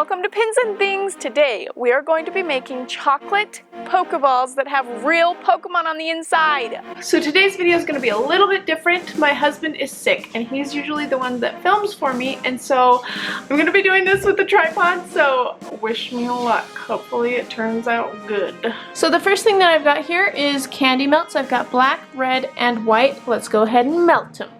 welcome to Pins and Things. Today we are going to be making chocolate Pokeballs that have real Pokemon on the inside. So today's video is going to be a little bit different. My husband is sick and he's usually the one that films for me, and so I'm going to be doing this with the tripod, so wish me luck. Hopefully it turns out good. So the first thing that I've got here is candy melts. I've got black, red, and white. Let's go ahead and melt them.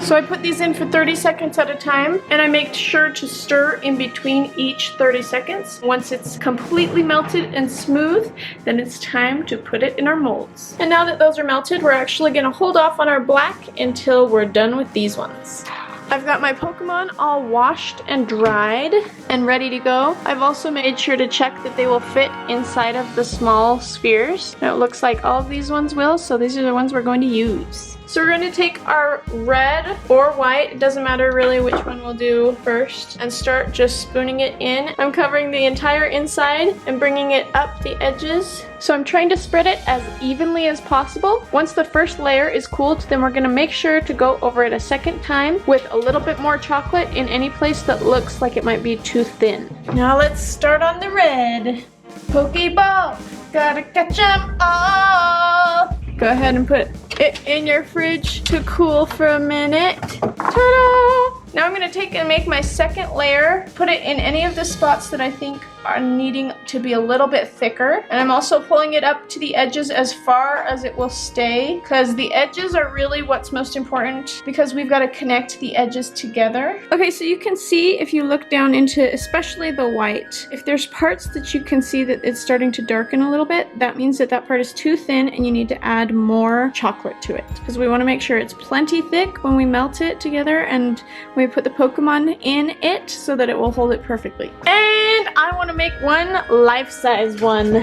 So I put these in for 30 seconds at a time, and I make sure to stir in between each 30 seconds. Once it's completely melted and smooth, then it's time to put it in our molds. And now that those are melted, we're actually going to hold off on our black until we're done with these ones. I've got my Pokemon all washed and dried and ready to go. I've also made sure to check that they will fit inside of the small spheres. And it looks like all of these ones will, so these are the ones we're going to use. So we're going to take our red or white, it doesn't matter really which one we'll do first, and start just spooning it in. I'm covering the entire inside and bringing it up the edges. So I'm trying to spread it as evenly as possible. Once the first layer is cooled, then we're going to make sure to go over it a second time with a little bit more chocolate in any place that looks like it might be too thin. Now let's start on the red. Pokeball, gotta catch 'em all. Go ahead and put it in your fridge to cool for a minute. Ta-da! Now I'm going to take and make my second layer, put it in any of the spots that I think are needing to be a little bit thicker. And I'm also pulling it up to the edges as far as it will stay, because the edges are really what's most important, because we've got to connect the edges together. Okay, so you can see if you look down into especially the white, if there's parts that you can see that it's starting to darken a little bit, that means that that part is too thin and you need to add more chocolate to it, because we want to make sure it's plenty thick when we melt it together and we put the Pokemon in it so that it will hold it perfectly. And I want to make one life-size one.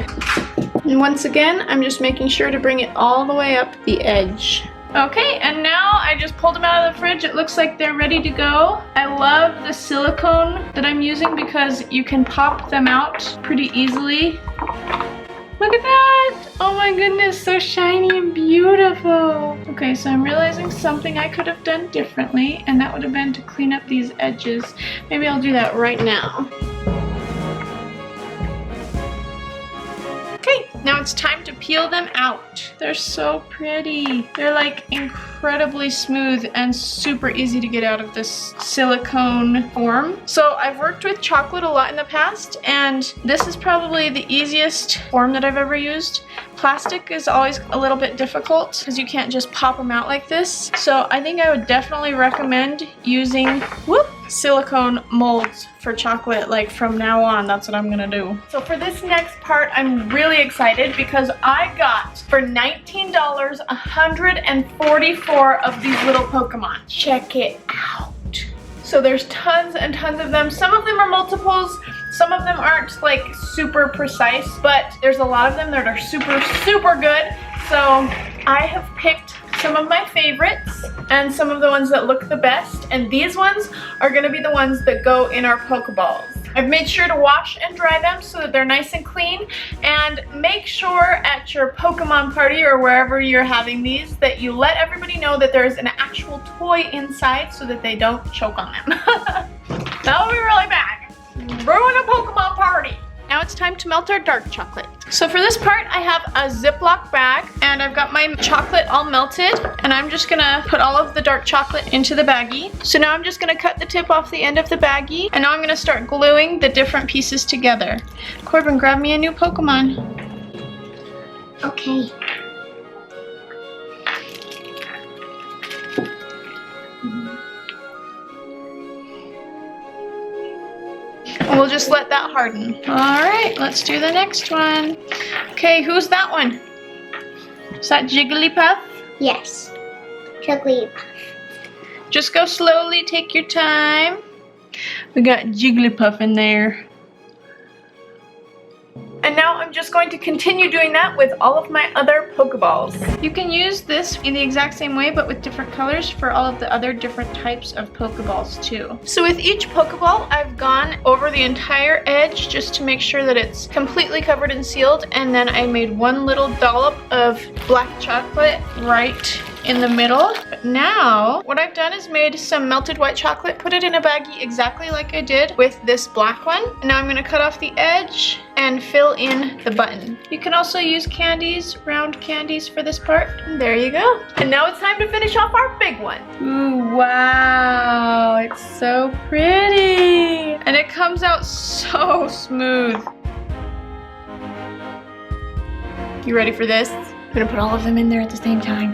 And once again, I'm just making sure to bring it all the way up the edge. Okay, and now I just pulled them out of the fridge. It looks like they're ready to go. I love the silicone that I'm using because you can pop them out pretty easily. Look at that! Oh my goodness, so shiny and beautiful. Okay, so I'm realizing something I could have done differently, and that would have been to clean up these edges. Maybe I'll do that right now. Okay, now it's time to peel them out. They're so pretty. They're like incredibly smooth and super easy to get out of this silicone form. So I've worked with chocolate a lot in the past, and this is probably the easiest form that I've ever used. Plastic is always a little bit difficult because you can't just pop them out like this. So I think I would definitely recommend using silicone molds for chocolate. Like from now on, that's what I'm gonna do. So for this next part, I'm really excited because I got for $19 144 of these little Pokemon. Check it out. So there's tons and tons of them. Some of them are multiples. Some of them aren't like super precise, but there's a lot of them that are super, super good. So I have picked some of my favorites and some of the ones that look the best, and these ones are gonna be the ones that go in our Pokeballs. I've made sure to wash and dry them so that they're nice and clean, and make sure at your Pokemon party or wherever you're having these that you let everybody know that there's an actual toy inside so that they don't choke on them. That would be really bad. Ruin a Pokemon party. Now it's time to melt our dark chocolate. So for this part, I have a Ziploc bag, and I've got my chocolate all melted, and I'm just gonna put all of the dark chocolate into the baggie. So now I'm just gonna cut the tip off the end of the baggie, and now I'm gonna start gluing the different pieces together. Corbin, grab me a new Pokemon. Okay. We'll just let that harden. All right, let's do the next one. Okay, who's that one? Is that Jigglypuff? Yes. Jigglypuff. Just go slowly, take your time. We got Jigglypuff in there. And now I'm just going to continue doing that with all of my other Pokeballs. You can use this in the exact same way, but with different colors for all of the other different types of Pokeballs too. So with each Pokeball, I've gone over the entire edge just to make sure that it's completely covered and sealed, and then I made one little dollop of black chocolate right in the middle. But now, what I've done is made some melted white chocolate, put it in a baggie exactly like I did with this black one. And now I'm gonna cut off the edge and fill in the button. You can also use candies, round candies for this part. And there you go. And now it's time to finish off our big one. Ooh, wow, it's so pretty. And it comes out so smooth. You ready for this? I'm gonna put all of them in there at the same time.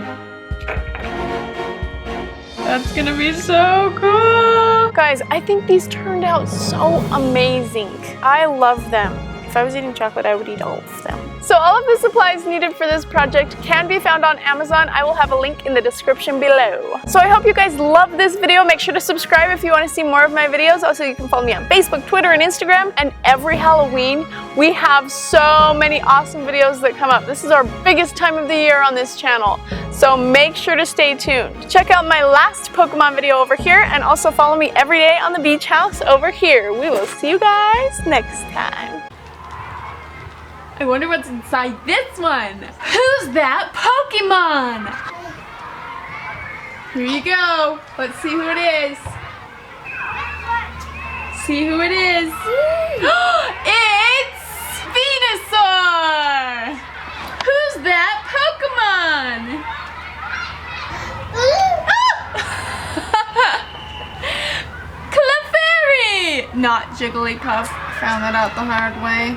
That's gonna be so cool. Guys, I think these turned out so amazing. I love them. If I was eating chocolate, I would eat all of them. So all of the supplies needed for this project can be found on Amazon. I will have a link in the description below. So I hope you guys love this video. Make sure to subscribe if you want to see more of my videos. Also, you can follow me on Facebook, Twitter, and Instagram. And every Halloween, we have so many awesome videos that come up. This is our biggest time of the year on this channel. So make sure to stay tuned. Check out my last Pokemon video over here, and also follow me every day on the beach house over here. We will see you guys next time. I wonder what's inside this one. Who's that Pokemon? Here you go. Let's see who it is. See who it is. It's Venusaur. Who's that Pokemon? Clefairy. Not Jigglypuff. Found that out the hard way.